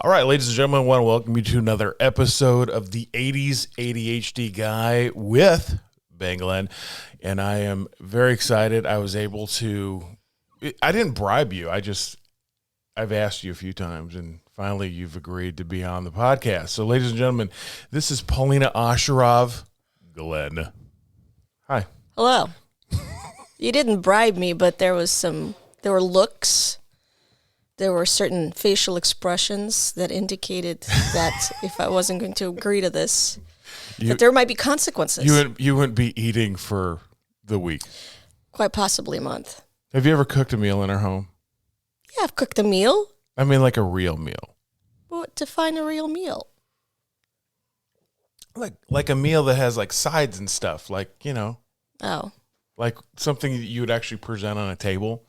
All right, ladies and gentlemen, I want to welcome you to another episode of the 80s ADHD Guy with Ben Glenn. And I am very excited. I didn't bribe you. I've asked you a few times, and finally you've agreed to be on the podcast. So, ladies and gentlemen, this is Polina Osherov Glenn. Hi. Hello. You didn't bribe me, but there were looks. There were certain facial expressions that indicated that if I wasn't going to agree to this, that there might be consequences. You wouldn't be eating for the week. Quite possibly a month. Have you ever cooked a meal in our home? Yeah, I've cooked a meal. I mean, like a real meal. What define a real meal? Like a meal that has like sides and stuff, like, Oh. like something that you would actually present on a table.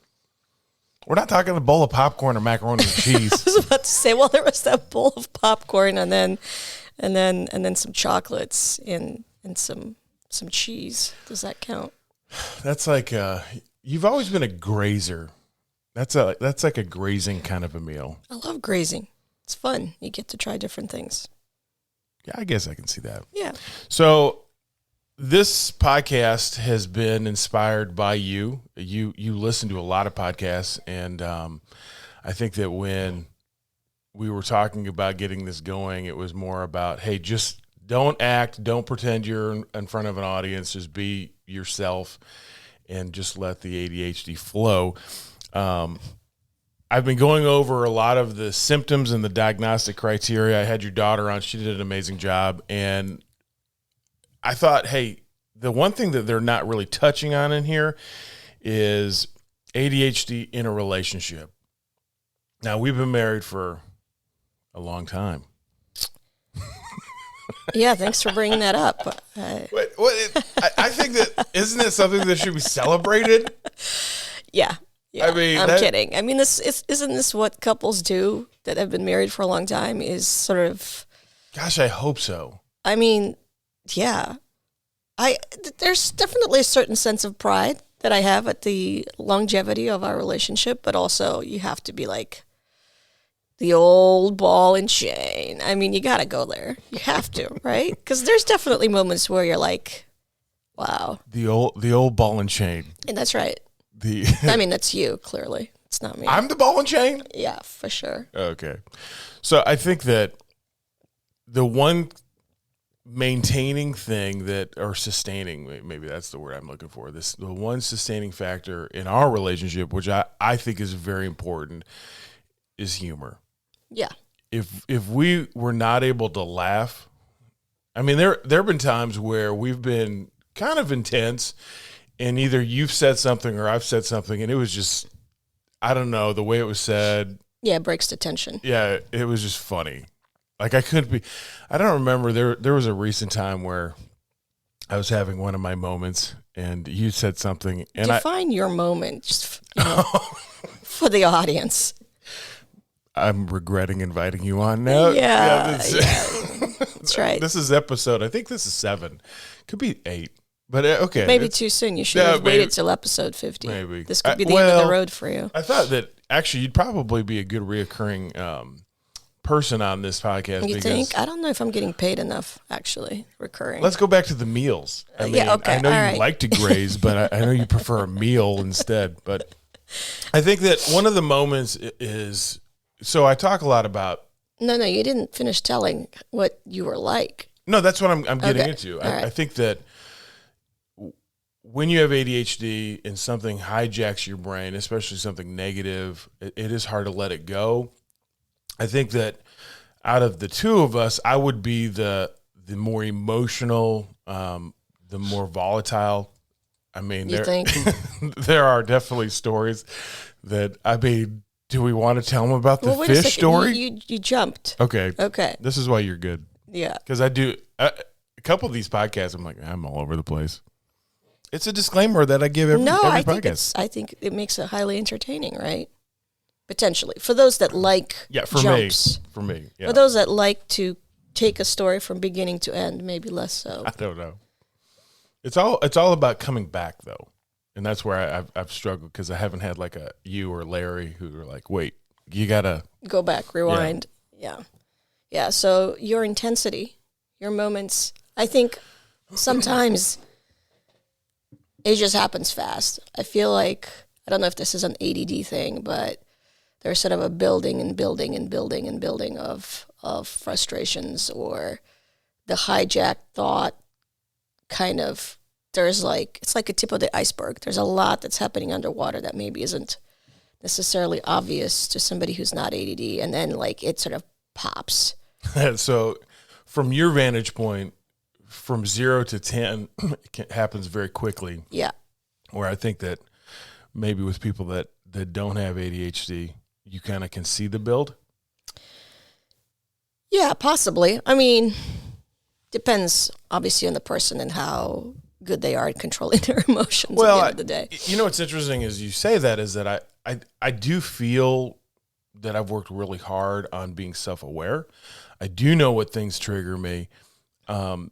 We're not talking a bowl of popcorn or macaroni and cheese. I was about to say, well, there was that bowl of popcorn and then some chocolates and some cheese. Does that count? That's like you've always been a grazer. That's like a grazing kind of a meal. I love grazing. It's fun. You get to try different things. Yeah, I guess I can see that. Yeah. So this podcast has been inspired by you. You listen to a lot of podcasts, and I think that when we were talking about getting this going, it was more about, hey, just don't pretend you're in front of an audience, just be yourself and just let the ADHD flow. I've been going over a lot of the symptoms and the diagnostic criteria. I had your daughter on. She did an amazing job, and I thought, hey, the one thing that they're not really touching on in here is ADHD in a relationship. Now, we've been married for a long time. Yeah, thanks for bringing that up. I think that, isn't it something that should be celebrated? Yeah. I mean, I'm kidding. I mean, isn't this what couples do that have been married for a long time? Is sort of. Gosh, I hope so. I mean, yeah. There's definitely a certain sense of pride that I have at the longevity of our relationship, but also you have to be like the old ball and chain. I mean, you got to go there. You have to, right? Because there's definitely moments where you're like, wow. The old ball and chain. And that's right. I mean, that's you, clearly. It's not me. I'm the ball and chain? Yeah, for sure. Okay. So I think that the one maintaining thing or sustaining, maybe that's the word I'm looking for, the one sustaining factor in our relationship, which I think is very important, is humor. Yeah. If we were not able to laugh, I mean, there have been times where we've been kind of intense, and either you've said something or I've said something, and it was just, I don't know, the way it was said. Yeah, it breaks the tension. Yeah, it was just funny. Like I don't remember, there was a recent time where I was having one of my moments, and you said something. And Define your moment just, for the audience. I'm regretting inviting you on now. Yeah, that's right. This is episode, I think this is 7. Could be 8. But okay. Maybe too soon. You should have waited till episode 50. Maybe. This could be the end of the road for you. I thought that actually you'd probably be a good reoccurring person on this podcast. You think? I don't know if I'm getting paid enough, actually, recurring. Let's go back to the meals. I mean, yeah, okay. I know all you right. like to graze, but I know you prefer a meal instead. But I think that one of the moments is, so I talk a lot about. No, you didn't finish telling what you were like. No, that's what I'm getting Okay. into. All right. I think that when you have ADHD and something hijacks your brain, especially something negative, it is hard to let it go. I think that out of the two of us, I would be the more emotional, the more volatile. I mean, You think? there are definitely stories that, I mean, do we want to tell them about the wait a fish second. story? You jumped. Okay. Okay. This is why you're good. Yeah. Because I do a couple of these podcasts, I'm like, I'm all over the place. It's a disclaimer that I give every podcast. I think it makes it highly entertaining, right? Potentially. For those that like jumps. For me. Yeah. For those that like to take a story from beginning to end, maybe less so. I don't know. It's all about coming back though. And that's where I've struggled because I haven't had like you or Larry who are like, wait, you gotta go back, rewind. Yeah. Yeah. So your intensity, your moments, I think sometimes it just happens fast. I feel like, I don't know if this is an ADD thing, but there's sort of a building and building and building and building of frustrations, or the hijacked thought kind of, there's like, it's like a tip of the iceberg. There's a lot that's happening underwater that maybe isn't necessarily obvious to somebody who's not ADD, and then like it sort of pops. So from your vantage point, from 0 to 10, it happens very quickly. Yeah. Where I think that maybe with people that don't have ADHD, you kind of can see the build. Yeah, possibly. I mean, depends obviously on the person and how good they are at controlling their emotions at the end of the day. You know what's interesting is you say that is that I do feel that I've worked really hard on being self-aware. I do know what things trigger me. And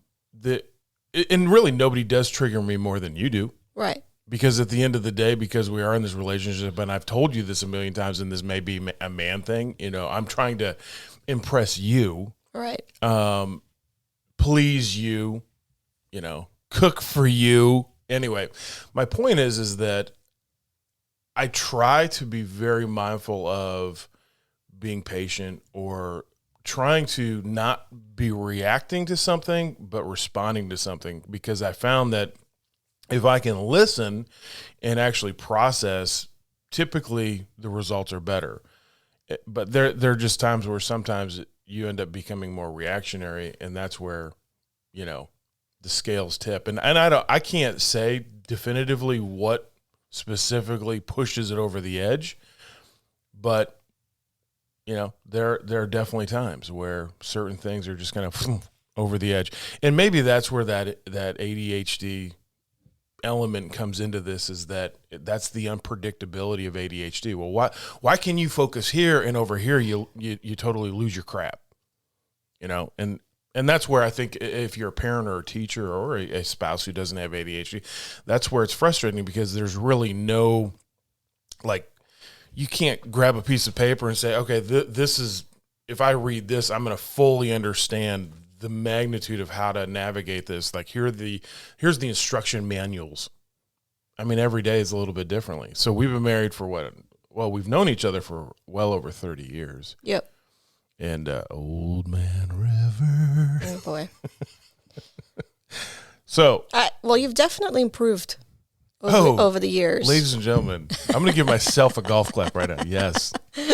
really nobody does trigger me more than you do. Right. Because at the end of the day, because we are in this relationship, and I've told you this a million times, and this may be a man thing, I'm trying to impress you. Right. Please you, cook for you. Anyway, my point is that I try to be very mindful of being patient, or trying to not be reacting to something, but responding to something, because I found that if I can listen and actually process, typically the results are better. But there are just times where sometimes you end up becoming more reactionary, and that's where, the scales tip. And I can't say definitively what specifically pushes it over the edge, but there are definitely times where certain things are just kind of over the edge. And maybe that's where that ADHD element comes into this, is that's the unpredictability of ADHD. Well, why can you focus here, and over here you totally lose your crap? And that's where I think if you're a parent or a teacher or a spouse who doesn't have ADHD, that's where it's frustrating, because there's really no, like, you can't grab a piece of paper and say, okay, this is, if I read this, I'm going to fully understand the magnitude of how to navigate this. Like, here's the instruction manuals. I mean, every day is a little bit differently. So we've been married for we've known each other for well over 30 years. Yep. And Old Man River. Oh boy. So, well, you've definitely improved over the years. Ladies and gentlemen, I'm going to give myself a golf clap right now. Yes.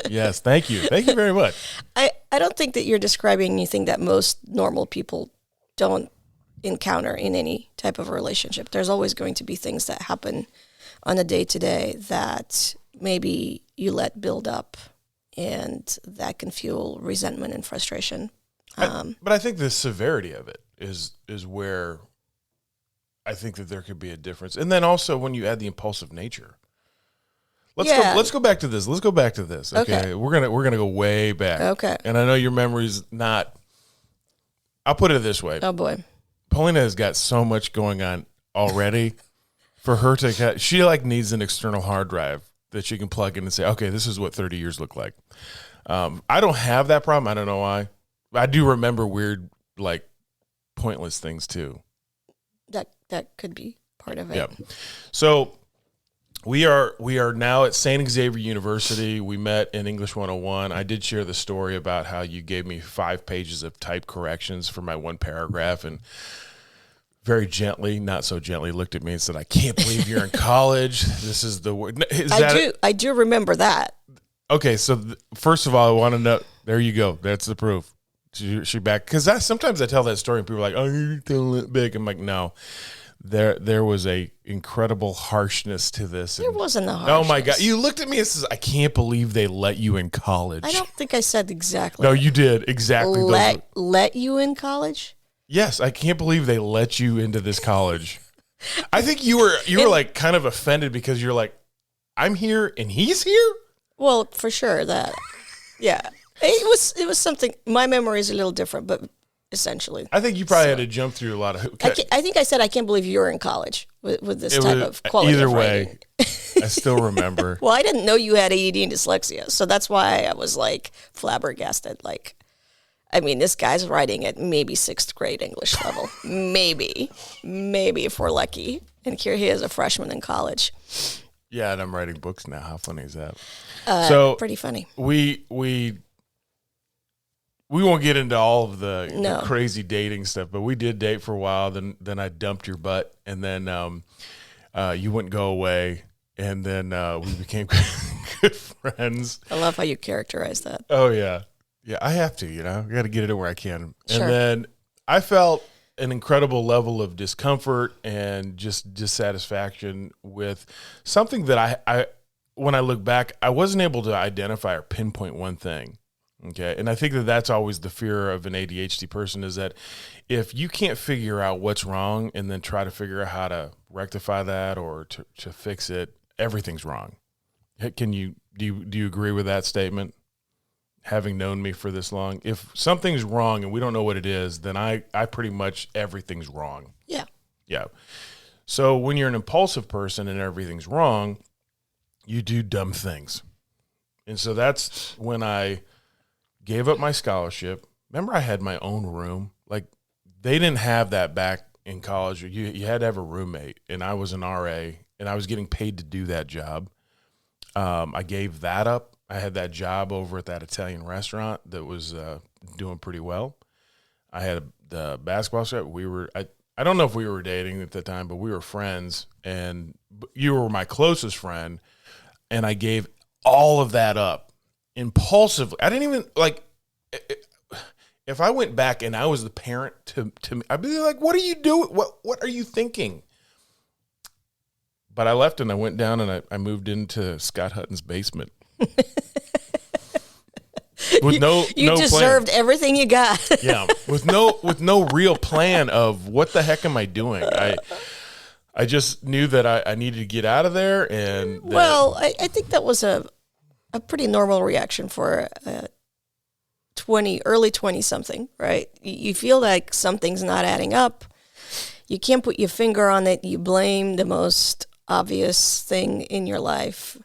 Yes. Thank you. Thank you very much. I don't think that you're describing anything that most normal people don't encounter in any type of a relationship. There's always going to be things that happen on a day-to-day that maybe you let build up, and that can fuel resentment and frustration. But I think the severity of it is where I think that there could be a difference. And then also when you add the impulsive nature. Let's go back to this. Let's go back to this. Okay. We're gonna go way back. Okay. And I know your memory's not. I'll put it this way. Oh boy. Polina has got so much going on already. For her to, she needs an external hard drive that she can plug in and say, okay, this is what 30 years look like. I don't have that problem. I don't know why. I do remember weird, pointless things too. That could be part of it. Yeah. So we are now at St. Xavier University. We met in English 101. I did share the story about how you gave me 5 pages of type corrections for my one paragraph, and very gently, not so gently, looked at me and said, I can't believe you're in college. This is the word. I do remember that. Okay, so first of all, I want to know, there you go. That's the proof. She back. Because sometimes I tell that story and people are like, oh, you're telling it big. I'm like, no. There was a incredible harshness to this. There wasn't a harshness. Oh, my God. You looked at me and says, I can't believe they let you in college. I don't think I said exactly. No, you did. Exactly. Let you in college? Yes, I can't believe they let you into this college. I think you were kind of offended because you're like, I'm here and he's here? Well, for sure that. Yeah. It was something. My memory is a little different, but essentially. I think you probably had to jump through a lot of. I think I said I can't believe you're in college with this type of quality. Either of way, I still remember. Well, I didn't know you had ADD and dyslexia, so that's why I was flabbergasted. I mean, this guy's writing at maybe 6th grade English level. Maybe if we're lucky. And here he is, a freshman in college. Yeah, and I'm writing books now. How funny is that? So pretty funny. We won't get into all of the crazy dating stuff, but we did date for a while. Then I dumped your butt, and then you wouldn't go away, and then we became good friends. I love how you characterize that. Oh yeah. Yeah, I have to, I got to get it where I can. Sure. And then I felt an incredible level of discomfort and just dissatisfaction with something that I when I look back, I wasn't able to identify or pinpoint one thing. Okay. And I think that that's always the fear of an ADHD person, is that if you can't figure out what's wrong and then try to figure out how to rectify that or to fix it, everything's wrong. Do you agree with that statement? Having known me for this long, if something's wrong and we don't know what it is, then I pretty much everything's wrong. Yeah. Yeah. So when you're an impulsive person and everything's wrong, you do dumb things. And so that's when I gave up my scholarship. Remember, I had my own room. Like, they didn't have that back in college. You had to have a roommate, and I was an RA, and I was getting paid to do that job. I gave that up. I had that job over at that Italian restaurant that was doing pretty well. I had the basketball shop. I don't know if we were dating at the time, but we were friends, and you were my closest friend, and I gave all of that up impulsively. I didn't even, like, if I went back and I was the parent to me, I'd be like, what are you doing? What are you thinking? But I left and I went down and I moved into Scott Hutton's basement. You deserved plan. Everything you got. Yeah, with no real plan of what the heck am I doing. I just knew that I needed to get out of there, and I think that was a pretty normal reaction for early 20 something, right? You feel like something's not adding up. You can't put your finger on it. You blame the most obvious thing in your life.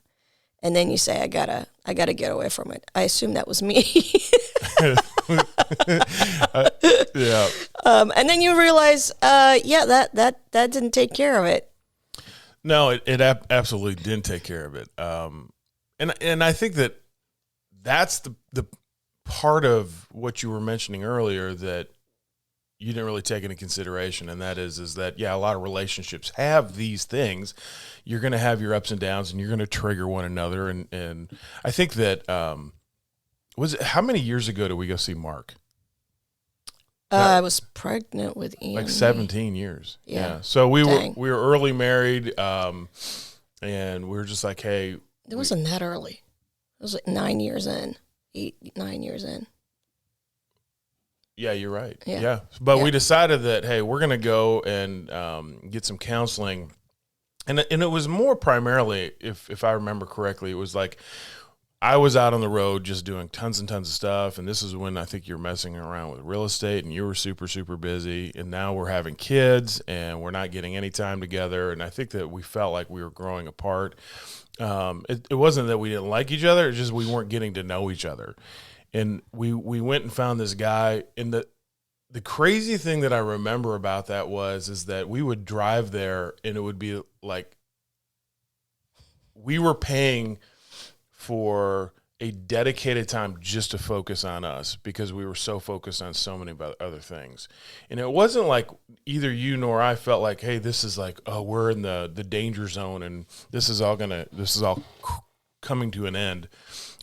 And then you say, I gotta get away from it. I assume that was me. Yeah. And then you realize, that didn't take care of it. No, it absolutely didn't take care of it. And I think that's the part of what you were mentioning earlier that you didn't really take into consideration, and that is that, a lot of relationships have these things. You're going to have your ups and downs, and you're going to trigger one another. And I think that, how many years ago did we go see Mark? I was pregnant with Ian. Like 17 years. Yeah. So we were early married, and we were just like, hey. It wasn't that early. It was like 9 years in, 9 years in. Yeah, you're right. Yeah. But we decided that, hey, we're going to go and get some counseling. And it was more primarily, if I remember correctly, it was like I was out on the road just doing tons and tons of stuff. And this is when I think you're messing around with real estate and you were super, super busy. And now we're having kids and we're not getting any time together. And I think that we felt like we were growing apart. It wasn't that we didn't like each other. It's just we weren't getting to know each other. And we went and found this guy. And the crazy thing that I remember about that is that we would drive there and it would be like we were paying for a dedicated time just to focus on us because we were so focused on so many other things. And it wasn't like either you nor I felt like, hey, this is like, oh, we're in the danger zone and this is all coming to an end.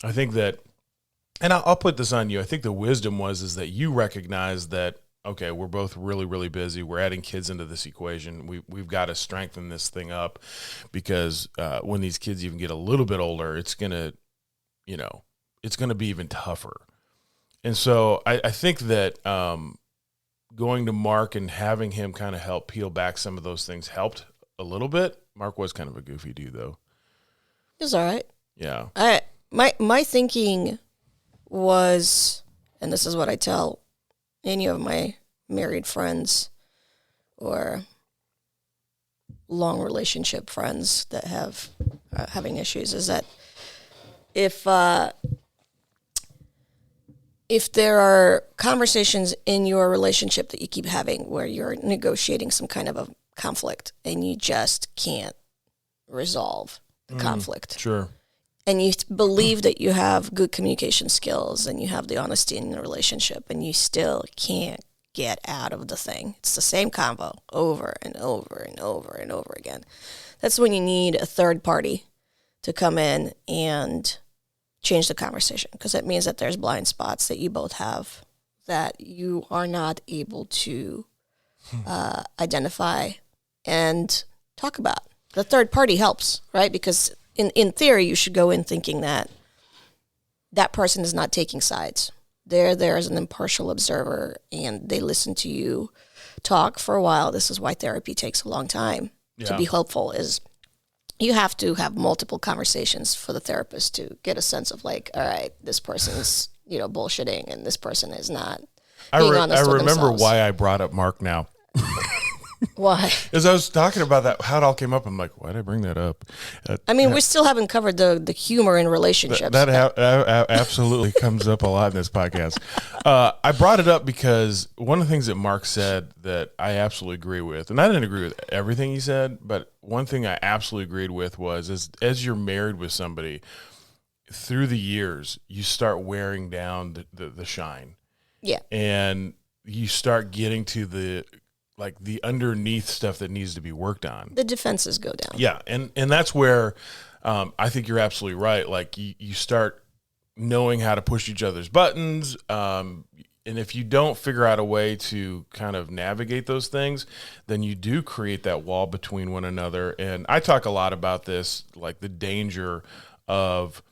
I think that, and I'll put this on you. I think the wisdom is that you recognize that, okay, we're both really, really busy. We're adding kids into this equation. We've got to strengthen this thing up because when these kids even get a little bit older, it's going to be even tougher. And so I think that going to Mark and having him kind of help peel back some of those things helped a little bit. Mark was kind of a goofy dude, though. It was all right. Yeah. My thinking was, and this is what I tell any of my married friends or long relationship friends that have having issues, is that if if there are conversations in your relationship that you keep having where you're negotiating some kind of a conflict and you just can't resolve the conflict. Sure. And you believe that you have good communication skills and you have the honesty in the relationship and you still can't get out of the thing. It's the same combo over and over and over and over again. That's when you need a third party to come in and change the conversation, because it means that there's blind spots that you both have that you are not able to identify and talk about. The third party helps, right? Because in theory, you should go in thinking that that person is not taking sides. They're there as an impartial observer, and they listen to you talk for a while. This is why therapy takes a long time to be helpful, is you have to have multiple conversations for the therapist to get a sense of like, all right, this person's, bullshitting and this person is not being honest with I remember themselves. why I brought up Mark now. Why? As I was talking about that, how it all came up, I'm like, why did I bring that up? We still haven't covered the humor in relationships. That absolutely comes up a lot in this podcast. I brought it up because one of the things that Mark said that I absolutely agree with, and I didn't agree with everything he said, but one thing I absolutely agreed with was as you're married with somebody, through the years, you start wearing down the shine. Yeah. And you start getting to the underneath stuff that needs to be worked on. The defenses go down. Yeah, and that's where I think you're absolutely right. Like you start knowing how to push each other's buttons, and if you don't figure out a way to kind of navigate those things, then you do create that wall between one another. And I talk a lot about this, like the danger of,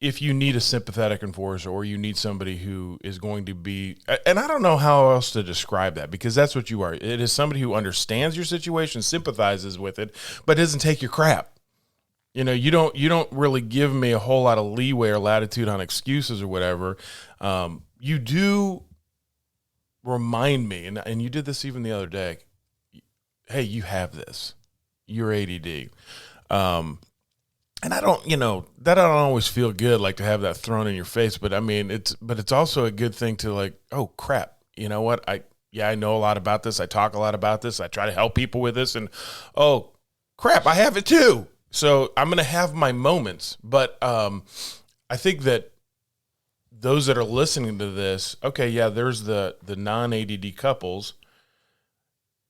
if you need a sympathetic enforcer or you need somebody who is going to be, and I don't know how else to describe that, because that's what you are. It is somebody who understands your situation, sympathizes with it, but doesn't take your crap. You don't really give me a whole lot of leeway or latitude on excuses or whatever. You do remind me, and you did this even the other day, hey, you have this. You're ADD. And I don't, that I don't always feel good, like to have that thrown in your face. But I mean, it's also a good thing to like, oh crap, you know what? I know a lot about this. I talk a lot about this. I try to help people with this, and oh crap, I have it too. So I'm going to have my moments. But I think that those that are listening to this, okay, yeah, there's the non-ADD couples,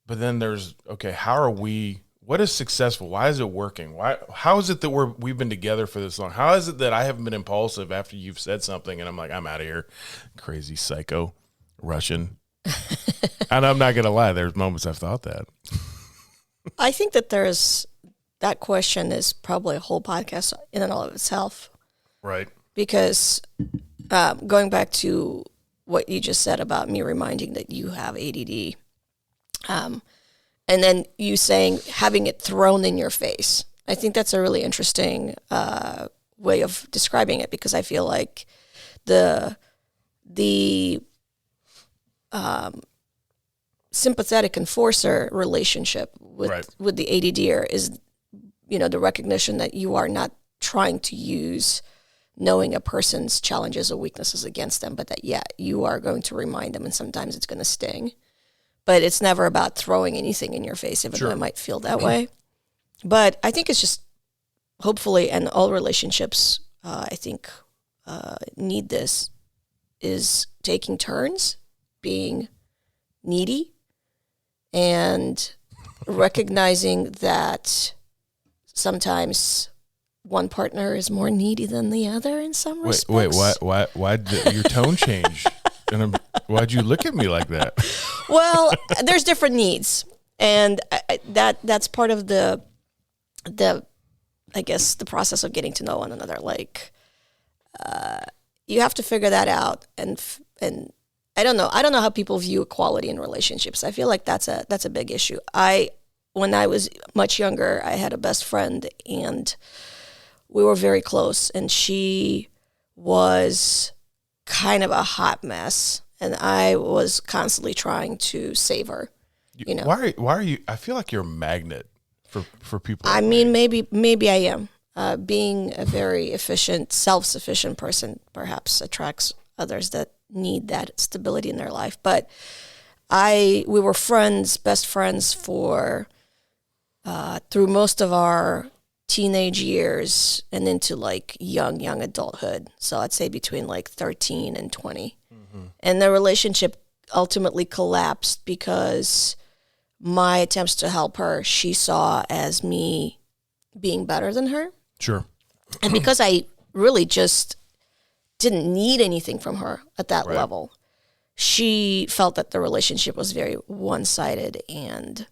but then there's, okay, what is successful? Why is it working? How is it that we've been together for this long? How is it that I haven't been impulsive after you've said something and I'm like, I'm out of here, crazy psycho Russian? And I'm not going to lie, there's moments I've thought that. I think that that question is probably a whole podcast in and of itself. Right. Because going back to what you just said about me reminding that you have ADD, and then you saying having it thrown in your face. I think that's a really interesting way of describing it, because I feel like the sympathetic enforcer relationship with the ADDer is, the recognition that you are not trying to use knowing a person's challenges or weaknesses against them, but that, you are going to remind them, and sometimes it's going to sting. But it's never about throwing anything in your face, even though it might feel that way. But I think it's just, hopefully, and all relationships, I think, need this, is taking turns being needy and recognizing that sometimes one partner is more needy than the other in some respects. Wait, why did your tone change? And why'd you look at me like that? Well, there's different needs, and that's part of the I guess the process of getting to know one another. Like, you have to figure that out, and I don't know how people view equality in relationships. I feel like that's a big issue. When I was much younger, I had a best friend, and we were very close, and she was kind of a hot mess, and I was constantly trying to save her. Why are you? I feel like you're a magnet for people. I mean, maybe I am. Being a very efficient, self-sufficient person perhaps attracts others that need that stability in their life. But we were friends, best friends for through most of our teenage years and into like young adulthood. So I'd say between like 13 and 20. And the relationship ultimately collapsed because my attempts to help her, she saw as me being better than her. Sure. And because I really just didn't need anything from her at that Right. level, she felt that the relationship was very one-sided, and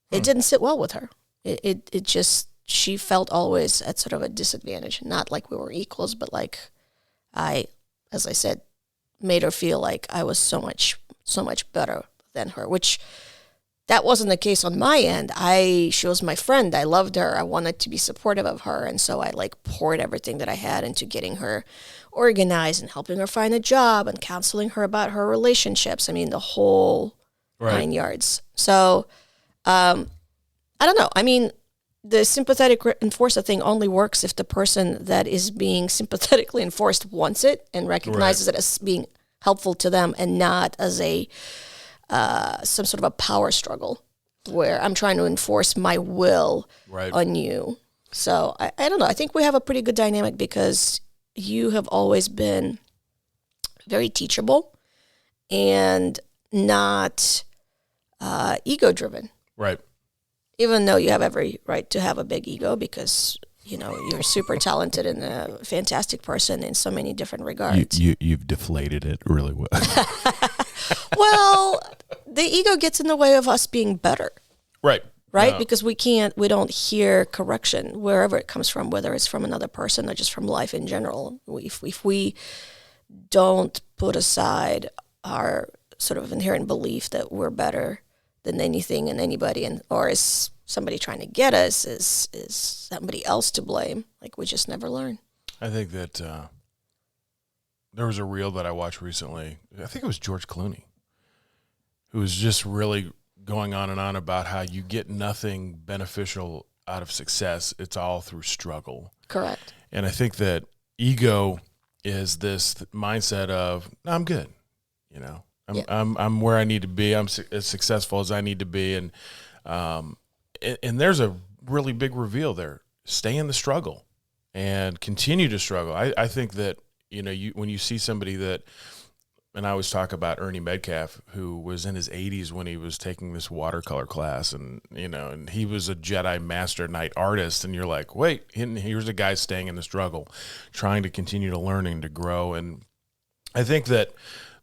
it didn't sit well with her. It just, she felt always at sort of a disadvantage, not like we were equals, but like as I said, made her feel like I was so much better than her, which that wasn't the case on my end. She was my friend. I loved her. I wanted to be supportive of her. And so I like poured everything that I had into getting her organized and helping her find a job and counseling her about her relationships. I mean, the whole Right. 9 yards. So, I don't know. I mean, the sympathetic enforcer thing only works if the person that is being sympathetically enforced wants it and recognizes it as being helpful to them, and not as a some sort of a power struggle where I'm trying to enforce my will Right. on you. So I don't know. I think we have a pretty good dynamic because you have always been very teachable and not ego-driven. Right. Even though you have every right to have a big ego because, you know, you're super talented and a fantastic person in so many different regards. You've deflated it really well. Well, the ego gets in the way of us being better, Right. right? No. Because we don't hear correction wherever it comes from, whether it's from another person or just from life in general. If we don't put aside our sort of inherent belief that we're better than anything and anybody, or is somebody trying to get us, is somebody else to blame, like we just never learn. I think that there was a reel that I watched recently. I think it was George Clooney, who was just really going on and on about how you get nothing beneficial out of success. It's all through struggle. Correct. And I think that ego is this mindset of, no, I'm good. You know, I'm where I need to be. I'm as successful as I need to be. And there's a really big reveal there. Stay in the struggle and continue to struggle. I think that, you know, when you see somebody that, and I always talk about Ernie Metcalf, who was in his 80s when he was taking this watercolor class, and, you know, and he was a Jedi Master Knight artist, and you're like, wait, here's a guy staying in the struggle, trying to continue to learn and to grow. And I think that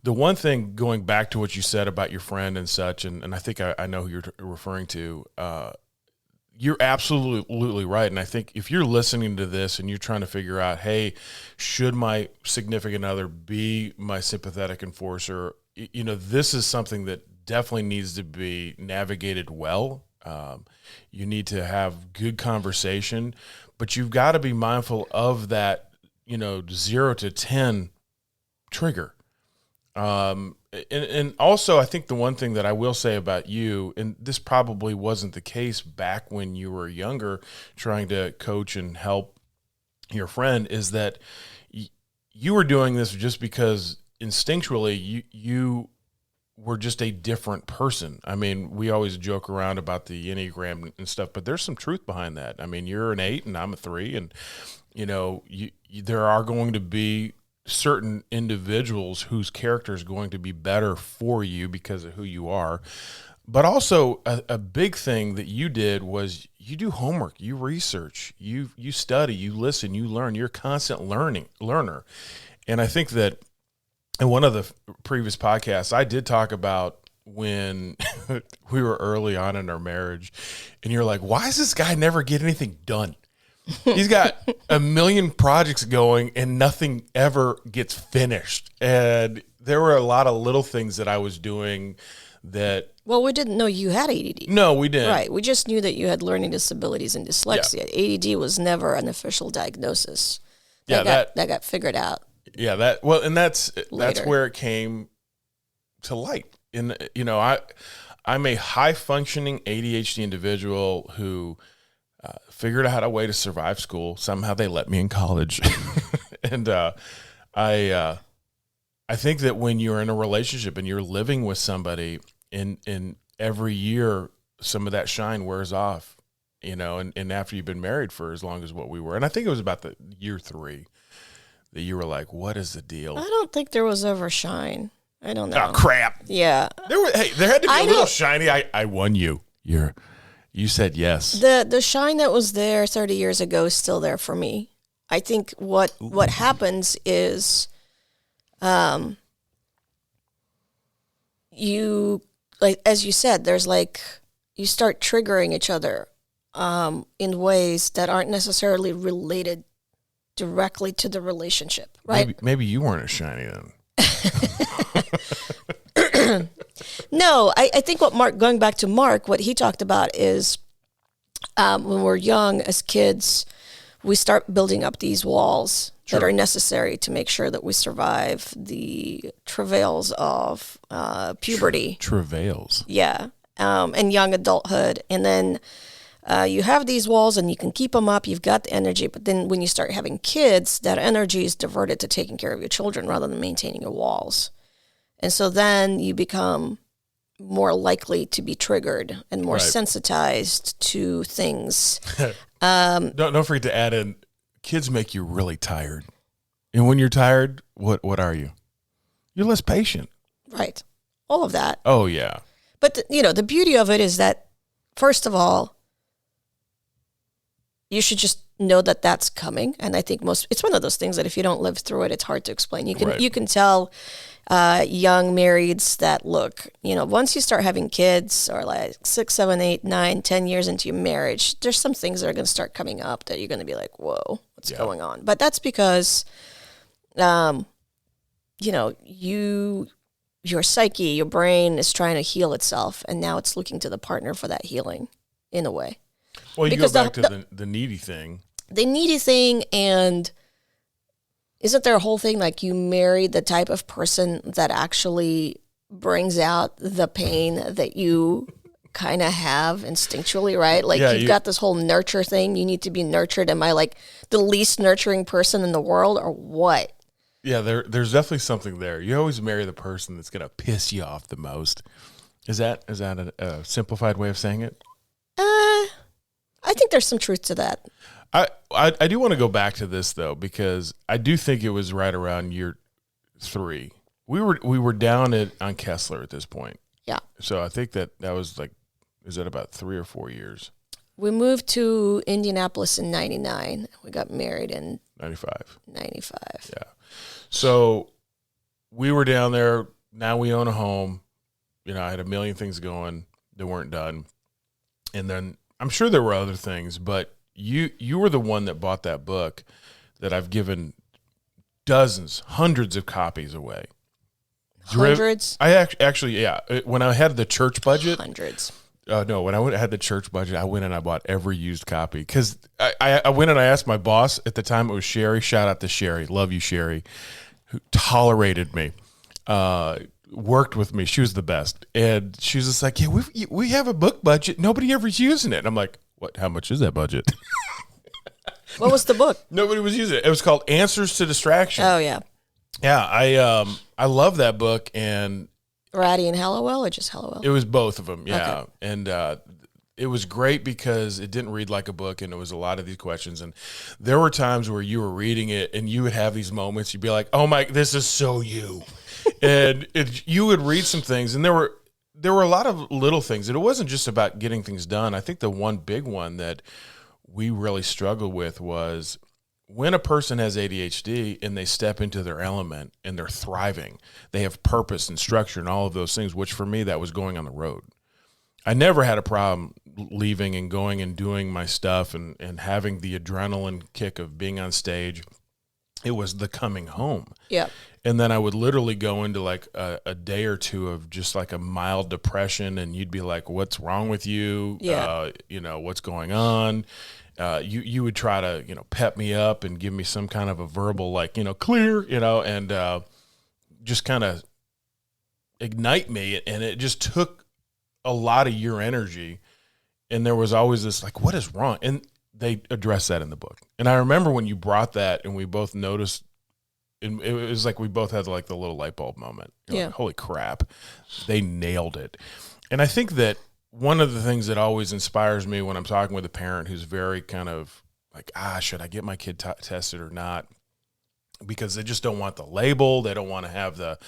the one thing, going back to what you said about your friend and such, and I think I know who you're referring to, you're absolutely right. And I think if you're listening to this and you're trying to figure out, hey, should my significant other be my sympathetic enforcer? You know, this is something that definitely needs to be navigated well. You need to have good conversation, but you've got to be mindful of that, you know, 0 to 10 trigger. And also, I think the one thing that I will say about you, and this probably wasn't the case back when you were younger, trying to coach and help your friend, is that you were doing this just because instinctually you were just a different person. I mean, we always joke around about the Enneagram and stuff, but there's some truth behind that. I mean, you're an 8 and I'm a 3, and, you know, there are going to be certain individuals whose character is going to be better for you because of who you are. But also a big thing that you did was you do homework, you research, you study, you listen, you learn. You're a constant learner. And I think that in one of the previous podcasts, I did talk about when we were early on in our marriage, and you're like, why does this guy never get anything done? He's got a million projects going and nothing ever gets finished. And there were a lot of little things that I was doing that. Well, we didn't know you had ADD. No, we didn't. Right. We just knew that you had learning disabilities and dyslexia. ADD was never an official diagnosis. That got figured out. Yeah, that's later. where it came to light. And, you know, I'm a high functioning ADHD individual who figured out a way to survive school. Somehow they let me in college. And I I think that when you're in a relationship and you're living with somebody, in every year, some of that shine wears off, and after you've been married for as long as what we were. And I think it was about the year 3 that you were like, what is the deal? I don't think there was ever shine. I don't know. Oh, crap. Yeah. There had to be a little shiny. I won you. You said yes. The shine that was there 30 years ago is still there for me. I think what happens is you, like as you said, there's like you start triggering each other in ways that aren't necessarily related directly to the relationship, right? Maybe you weren't as shiny then. No, I think going back to Mark, what he talked about is when we're young as kids, we start building up these walls that are necessary to make sure that we survive the travails of puberty. Travails. Yeah, and young adulthood. And then you have these walls and you can keep them up. You've got the energy. But then when you start having kids, that energy is diverted to taking care of your children rather than maintaining your walls. And so then you become more likely to be triggered and more sensitized to things. Don't forget to add in, kids make you really tired. And when you're tired, what are you? You're less patient. Right. All of that. Oh, yeah. But, the beauty of it is that, first of all, you should just know that that's coming. And I think it's one of those things that if you don't live through it, it's hard to explain. You can tell young marrieds that, look, once you start having kids or like 6, 7, 8, 9, 10 years into your marriage, there's some things that are going to start coming up that you're going to be like, whoa, what's going on? But that's because, your psyche, your brain is trying to heal itself. And now it's looking to the partner for that healing in a way. Well, you go back to the needy thing. The needy thing, and isn't there a whole thing like you marry the type of person that actually brings out the pain that you kind of have instinctually, right? Like you've got this whole nurture thing. You need to be nurtured. Am I like the least nurturing person in the world or what? Yeah, there's definitely something there. You always marry the person that's going to piss you off the most. Is that a simplified way of saying it? I think there's some truth to that. I do want to go back to this though, because I do think it was right around year 3. We were down on Kessler at this point. Yeah. So I think that was like, is that about 3 or 4 years? We moved to Indianapolis in 99. We got married in 95. Yeah. So we were down there. Now we own a home. I had a million things going that weren't done. And then I'm sure there were other things, but you were the one that bought that book that I've given dozens, hundreds of copies away. Hundreds? I actually, yeah. When I had the church budget. Hundreds. No, when I had the church budget, I went and I bought every used copy. Because I went and I asked my boss at the time, it was Sherry. Shout out to Sherry. Love you, Sherry. Who tolerated me. Worked with me. She was the best. And she was just like, yeah, we have a book budget. Nobody ever's using it. And I'm like, what? How much is that budget? What was the book? Nobody was using it. It was called Answers to Distraction. Oh, yeah. Yeah, I love that book. And Ratty and Hallowell or just Hallowell? it was both of them, yeah. Okay. And it was great because it didn't read like a book, and it was a lot of these questions. And there were times where you were reading it and you would have these moments. You'd be like, oh, my, this is so you. And you would read some things, and there were a lot of little things. And it wasn't just about getting things done. I think the one big one that we really struggled with was when a person has ADHD and they step into their element and they're thriving, they have purpose and structure and all of those things, which for me, that was going on the road. I never had a problem leaving and going and doing my stuff and having the adrenaline kick of being on stage. It was the coming home. Yeah. And then I would literally go into like a day or two of just like a mild depression, and you'd be like, what's wrong with you? Yeah. What's going on? You would try to, pep me up and give me some kind of a verbal, like, clear, and just kind of ignite me. And it just took a lot of your energy. And there was always this like, what is wrong? And they address that in the book. And I remember when you brought that and we both noticed and it was like we both had like the little light bulb moment. Yeah. Like, holy crap, they nailed it. And I think that one of the things that always inspires me when I'm talking with a parent who's very kind of like, should I get my kid tested or not? Because they just don't want the label. They don't want to have the,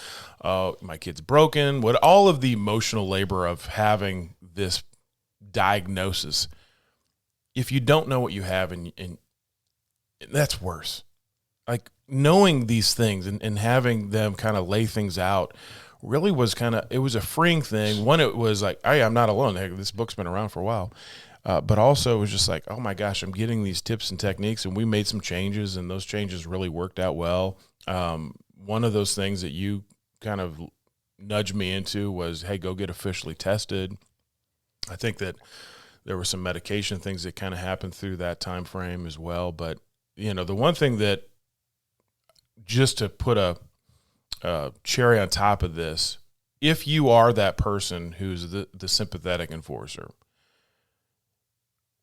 my kid's broken. All of the emotional labor of having this diagnosis. If you don't know what you have, and that's worse. Like knowing these things and having them kind of lay things out really was it was a freeing thing. One, it was like, hey, I'm not alone. Hey, this book's been around for a while. But also it was just like, oh my gosh, I'm getting these tips and techniques, and we made some changes, and those changes really worked out well. One of those things that you kind of nudged me into was, hey, go get officially tested. I think that there were some medication things that kind of happened through that time frame as well. But, the one thing that, just to put a cherry on top of this, if you are that person who's the sympathetic enforcer,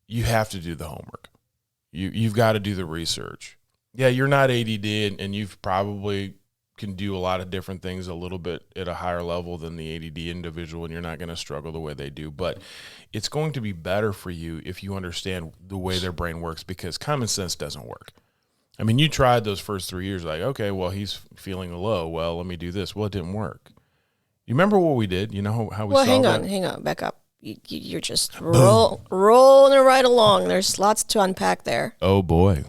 you have to do the homework. You've got to do the research. Yeah, you're not ADD, and you've probably can do a lot of different things a little bit at a higher level than the ADD individual, and you're not going to struggle the way they do. But it's going to be better for you if you understand the way their brain works, because common sense doesn't work. I mean, you tried those first 3 years, like, okay, well, he's feeling low. Well, let me do this. Well, it didn't work. You remember what we did? You know how we solved that? Hang on, back up. You're just rolling it right along. There's lots to unpack there. Oh, boy.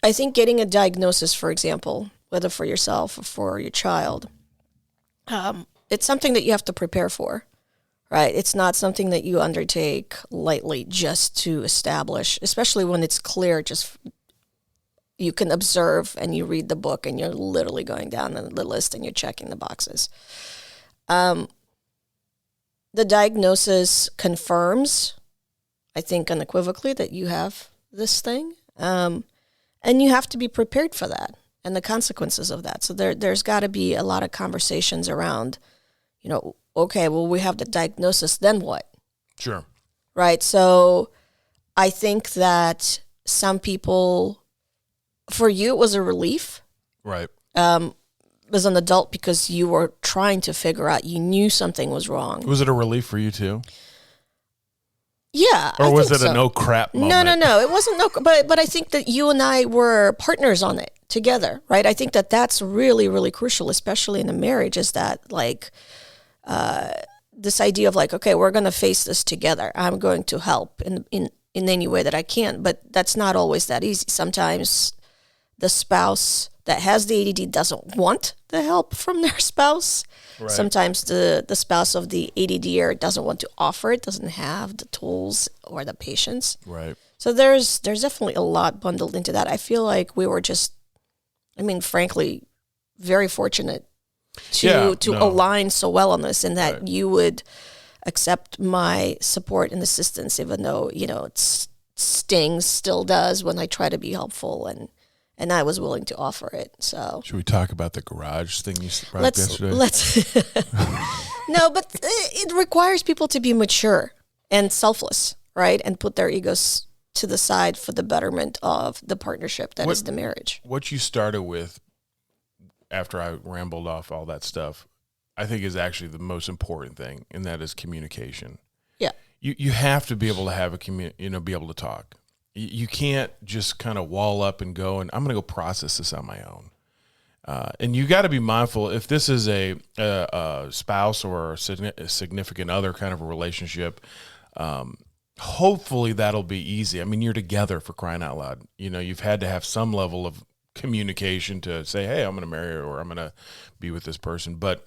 I think getting a diagnosis, for example, whether for yourself or for your child, it's something that you have to prepare for, right? It's not something that you undertake lightly just to establish, especially when it's clear, just you can observe and you read the book and you're literally going down the list and you're checking the boxes. The diagnosis confirms, I think unequivocally, that you have this thing. And you have to be prepared for that and the consequences of that. So there's got to be a lot of conversations around, okay, well, we have the diagnosis, then what? Sure. Right. So I think that some people, for you, it was a relief. Right. As an adult, because you were trying to figure out, you knew something was wrong. Was it a relief for you too? Yeah. Or was it so. a no crap moment? No. It wasn't but I think that you and I were partners on it together, right? I think that that's really, really crucial, especially in a marriage, is that like this idea of like, okay, we're going to face this together. I'm going to help in any way that I can, but that's not always that easy. Sometimes the spouse that has the ADD doesn't want the help from their spouse. Right. Sometimes the spouse of the ADDer doesn't want to offer it, doesn't have the tools or the patience. Right. So there's definitely a lot bundled into that. I feel like we were frankly, very fortunate to align so well on this, and that you would accept my support and assistance, even though, it stings, still does when I try to be helpful, and I was willing to offer it. So should we talk about the garage thing you brought up yesterday? Let's. No, but it requires people to be mature and selfless, right? And put their egos to the side for the betterment of the partnership that is the marriage. What you started with, after I rambled off all that stuff, I think is actually the most important thing, and that is communication. Yeah. You have to be able to have be able to talk. You can't just kind of wall up and go, and I'm going to go process this on my own. And you got to be mindful, if this is a spouse or a significant other kind of a relationship, hopefully that'll be easy. I mean, you're together, for crying out loud. You've had to have some level of communication to say, hey, I'm going to marry her, or I'm going to be with this person. But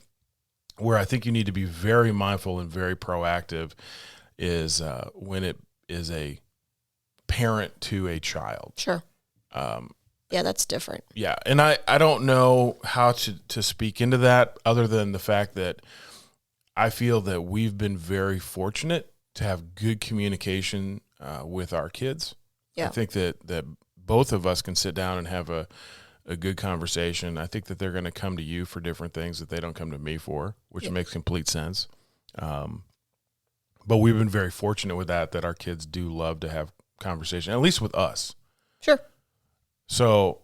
where I think you need to be very mindful and very proactive is when it is a parent to a child. Sure. Yeah, that's different. Yeah. And I don't know how to speak into that, other than the fact that I feel that we've been very fortunate to have good communication with our kids. Yeah. I think that both of us can sit down and have a good conversation. I think that they're going to come to you for different things that they don't come to me for, which makes complete sense. But we've been very fortunate with that our kids do love to have conversation, at least with us. Sure. So,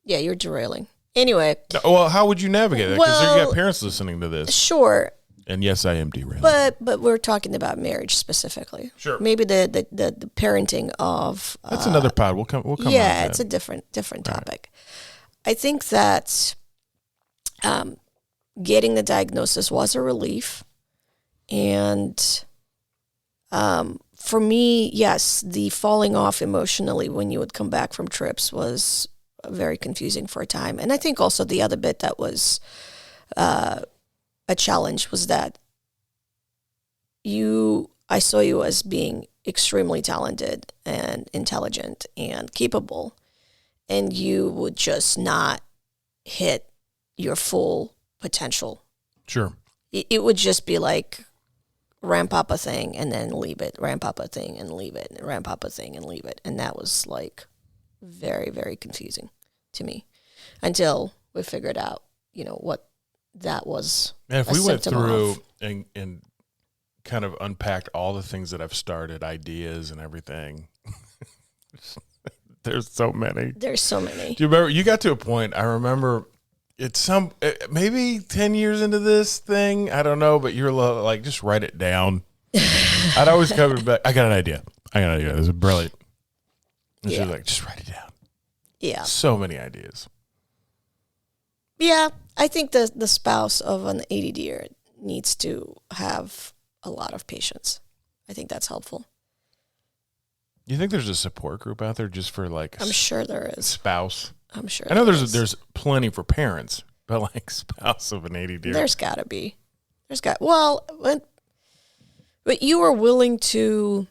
Yeah, you're derailing. Anyway. Well, how would you navigate that? Because you Well, got parents listening to this. Sure. And yes, I am derailing. But we're talking about marriage specifically. Sure. Maybe the parenting of that's another pod. We'll come. Yeah, on it's a different topic. I think that getting the diagnosis was a relief, and for me, yes, the falling off emotionally when you would come back from trips was very confusing for a time. And I think also the other bit that was a challenge was that I saw you as being extremely talented and intelligent and capable, and you would just not hit your full potential. Sure. It would just be like ramp up a thing and then leave it, ramp up a thing and leave it, ramp up a thing and leave it. And that was like very, very confusing to me until we figured out, what that was. And if we went through and kind of unpacked all the things that I've started, ideas and everything, there's so many. There's so many. Do you remember, you got to a point, I remember it's maybe 10 years into this thing, I don't know, but you're like, just write it down. I'd always come back, I got an idea. This is brilliant. And she's like, just write it down. Yeah. So many ideas. Yeah, I think the spouse of an ADDer needs to have a lot of patience. I think that's helpful. You think there's a support group out there just for like I'm sure there is. Spouse? I'm sure. I know there's plenty for parents, but like spouse of an ADDer. There's got to be. But you were willing to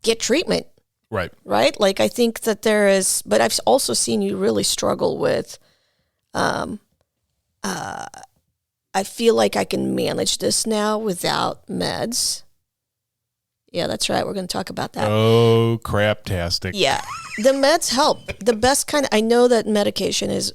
get treatment. Right. Right? Like I think that there is, but I've also seen you really struggle with I feel like I can manage this now without meds. Yeah, that's right. We're going to talk about that. Oh, craptastic. Yeah. The meds help. The best kind. I know that medication is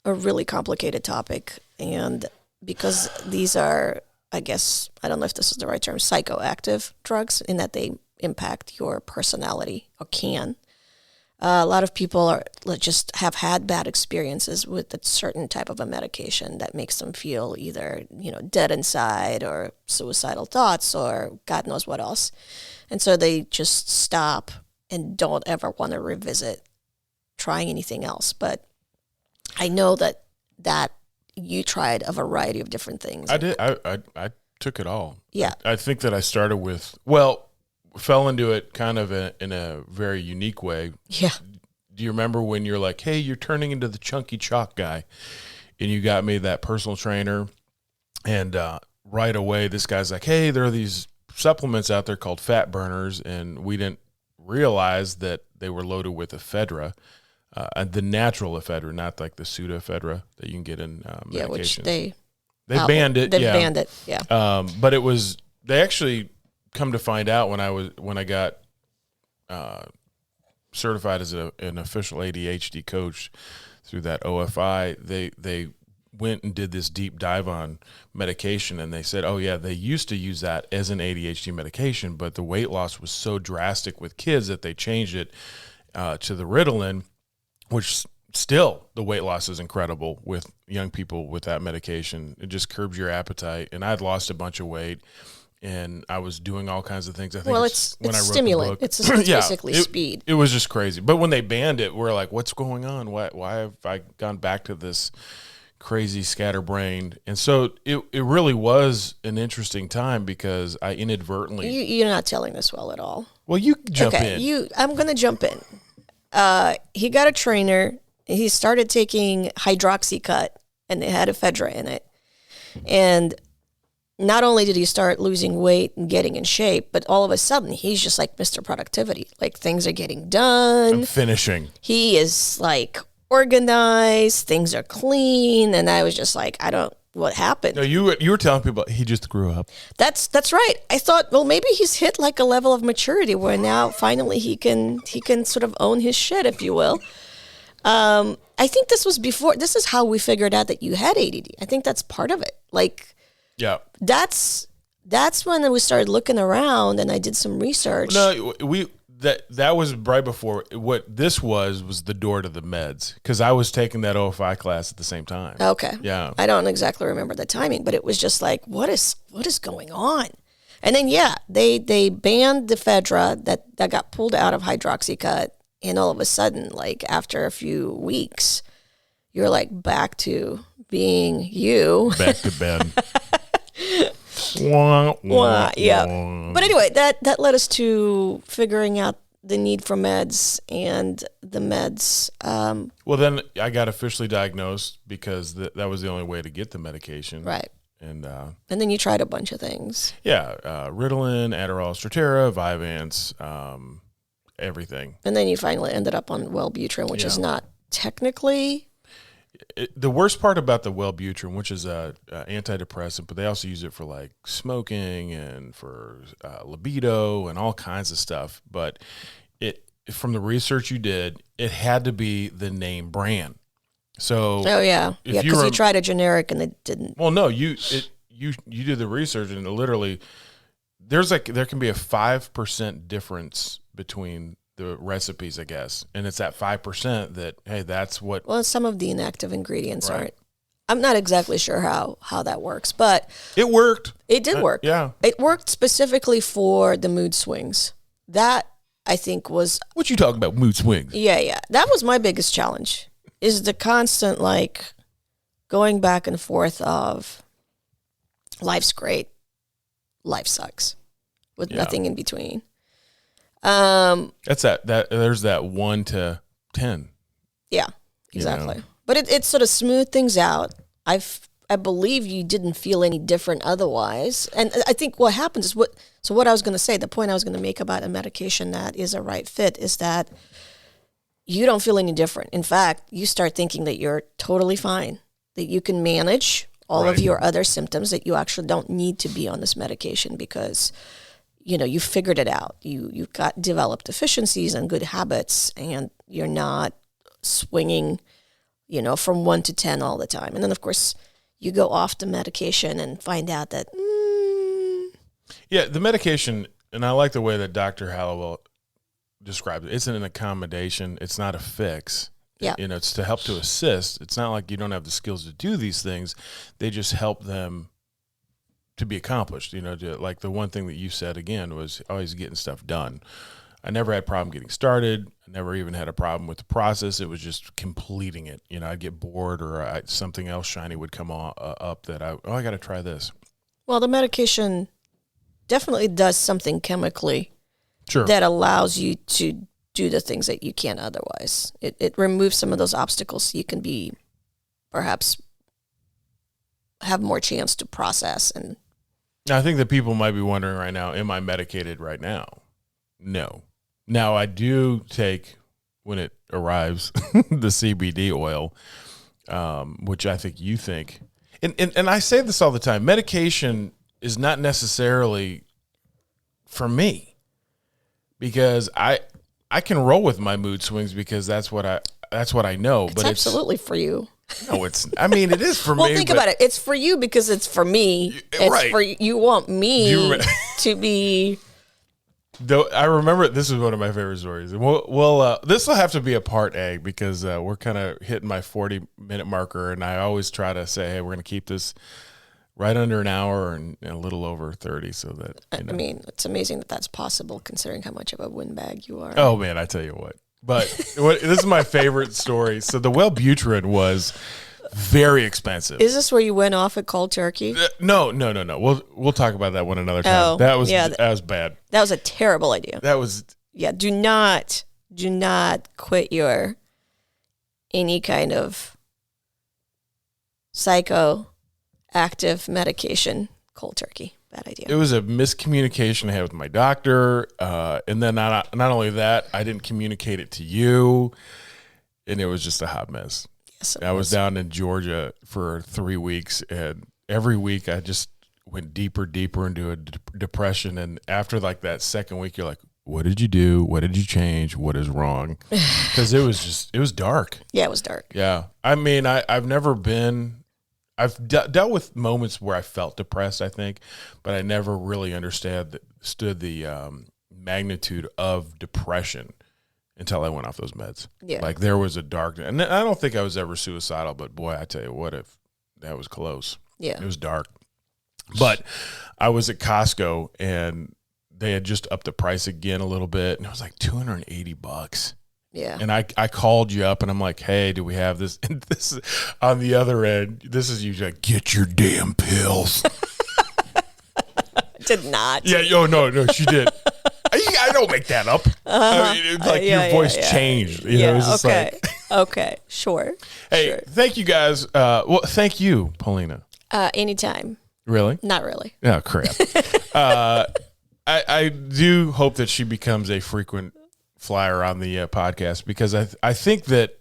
a really complicated topic. And because these are, I guess, I don't know if this is the right term, psychoactive drugs in that they impact your personality or can. A lot of people just have had bad experiences with a certain type of a medication that makes them feel either, dead inside or suicidal thoughts or God knows what else. And so they just stop and don't ever want to revisit trying anything else. But I know that you tried a variety of different things. I did. I took it all. Yeah. I think that I started with, fell into it kind of in a very unique way. Yeah. Do you remember when you're like, hey, you're turning into the chunky chalk guy, and you got me that personal trainer, and right away this guy's like, hey, there are these supplements out there called fat burners, and we didn't realize that they were loaded with ephedra, the natural ephedra, not like the pseudoephedra that you can get in medications. Yeah, which they banned it. They banned it. Yeah. But they actually come to find out when I got certified as an official ADHD coach through that OFI, they went and did this deep dive on medication, and they said, oh yeah, they used to use that as an ADHD medication, but the weight loss was so drastic with kids that they changed it to the Ritalin, which still the weight loss is incredible with young people with that medication. It just curbs your appetite, and I'd lost a bunch of weight. And I was doing all kinds of things. I think it's when I wrote stimulant. the book. It's basically speed. It was just crazy. But when they banned it, we're like, what's going on? Why have I gone back to this crazy scatterbrained? And so it really was an interesting time because I inadvertently. You're not telling this well at all. Well, you jump in. I'm going to jump in. He got a trainer. He started taking hydroxycut, and it had ephedra in it. And not only did he start losing weight and getting in shape, but all of a sudden he's just like Mr. Productivity. Like things are getting done. I'm finishing. He is like organized. Things are clean. And I was just like, what happened? No, you were telling people he just grew up. That's right. I thought, well, maybe he's hit like a level of maturity where now finally he can sort of own his shit, if you will. I think this is how we figured out that you had ADD. I think that's part of it. Like, yeah, that's when we started looking around, and I did some research. No, that was right before. What this was the door to the meds, because I was taking that OFI class at the same time. Okay. Yeah. I don't exactly remember the timing, but it was just like, what is going on? And then, they banned the ephedra that got pulled out of hydroxycut. And all of a sudden, like after a few weeks, you're like back to being you. Back to Ben. Wah, wah, Yeah. wah. But anyway, that led us to figuring out the need for meds and the meds. Well, then I got officially diagnosed because that was the only way to get the medication. Right. And then you tried a bunch of things. yeah, Ritalin, Adderall, Strattera, Vyvanse, everything. And then you finally ended up on Wellbutrin, which is not technically. The worst part about the Wellbutrin, which is a antidepressant, but they also use it for like smoking and for libido and all kinds of stuff. But from the research you did, it had to be the name brand. So Because you tried a generic and it didn't. Well, no, you did the research, and literally there can be a 5% difference between the recipes, I guess, and it's that 5% that, hey, that's what. Well, some of the inactive ingredients aren't. I'm not exactly sure how that works, but it worked. It did work. Yeah, it worked specifically for the mood swings. That I think was. What you talking about, mood swings? Yeah. That was my biggest challenge. Is the constant like going back and forth of life's great, life sucks, with nothing in between. That's that there's that 1 to 10. Yeah, exactly. But it sort of smoothed things out. I believe you didn't feel any different otherwise. And I think what happens is what I was going to say, the point I was going to make about a medication that is a right fit is that you don't feel any different. In fact, you start thinking that you're totally fine, that you can manage all of your other symptoms, that you actually don't need to be on this medication because, you figured it out. You've got developed efficiencies and good habits, and you're not swinging, from 1 to 10 all the time. And then, of course, you go off the medication and find out that... Yeah, the medication, and I like the way that Dr. Hallowell described it. It's an accommodation. It's not a fix. Yeah. It's to help to assist. It's not like you don't have the skills to do these things. They just help them to be accomplished. Like the one thing that you said again was always getting stuff done. I never had a problem getting started. I never even had a problem with the process. It was just completing it. I'd get bored or something else shiny would come up that I got to try this. Well, the medication definitely does something chemically. Sure. That allows you to do the things that you can't otherwise. It removes some of those obstacles so you can be perhaps have more chance to process. And I think that people might be wondering right now, am I medicated right now? No. Now I do take, when it arrives, the CBD oil, which I think you think, and I say this all the time, medication is not necessarily for me. Because I can roll with my mood swings because that's what I know. It's absolutely for you. No, it's. I mean, it is for me. Well, think about it. It's for you because it's for me. It's for you. Want me to be. Though I remember this is one of my favorite stories. Well, this will have to be a part A because we're kind of hitting my 40-minute marker, and I always try to say, hey, we're going to keep this right under an hour and a little over 30 so that, I mean, it's amazing that that's possible considering how much of a windbag you are. Oh, man, I tell you what. But this is my favorite story. So the Wellbutrin was very expensive. Is this where you went off at cold turkey? No. We'll talk about that one another time. Oh, that was bad. That was a terrible idea. That was. Yeah, do not quit your any kind of psychoactive medication cold turkey. Bad idea. It was a miscommunication I had with my doctor, and then not only that, I didn't communicate it to you, and it was just a hot mess. Yes, I was down in Georgia for 3 weeks, and every week I just went deeper into a depression. And after like that second week, you're like, what did you do? What did you change? What is wrong? Because it was dark. Yeah, it was dark. Yeah. I mean, I've dealt with moments where I felt depressed, I think, but I never really understood the magnitude of depression until I went off those meds. Yeah. Like there was a dark, and I don't think I was ever suicidal, but boy, I tell you what, if that was close. Yeah. It was dark. But I was at Costco and they had just upped the price again a little bit, and it was like $280. Yeah. And I called you up and I'm like, hey, do we have this? And this is on the other end. This is usually like, get your damn pills. Did not. Yeah. Oh, no, she did. I don't make that up. I mean, it's like your voice changed. You know, it was just okay. like, Okay. Sure. hey, Sure. thank you guys. Well, thank you, Polina. Anytime. Really? Not really. Oh, crap. I do hope that she becomes a frequent flyer on the podcast, because I think that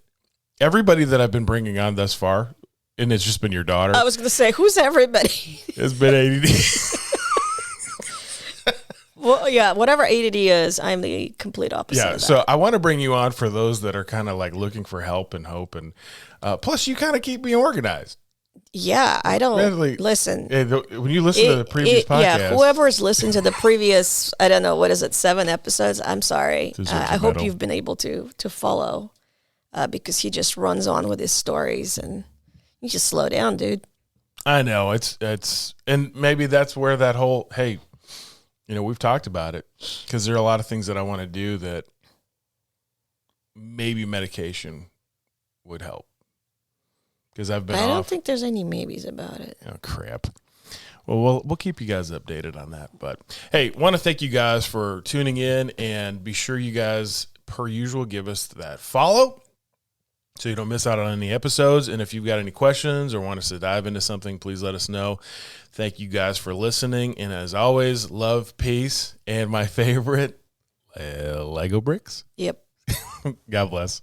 everybody that I've been bringing on thus far, and it's just been your daughter. I was going to say, who's everybody? Has been ADD. Well, yeah, whatever ADD is, I'm the complete opposite Yeah, of that. so I want to bring you on for those that are kind of like looking for help and hope, and plus you kind of keep me organized. Yeah, I don't Really, listen. When you listen to the previous podcast, Yeah, whoever has listened to the previous, I don't know, what is it, 7 episodes? I'm sorry. I hope you've been able to follow, because he just runs on with his stories, and you just slow down, dude. I know it's, and maybe that's where that whole, hey, you know, we've talked about it, because there are a lot of things that I want to do that maybe medication would help. Because I've been I off. don't think there's any maybes about it. Oh, crap. Well, we'll keep you guys updated on that. But, hey, want to thank you guys for tuning in, and be sure you guys, per usual, give us that follow so you don't miss out on any episodes. And if you've got any questions or want us to dive into something, please let us know. Thank you guys for listening. And as always, love, peace, and my favorite, Lego bricks. Yep. God bless.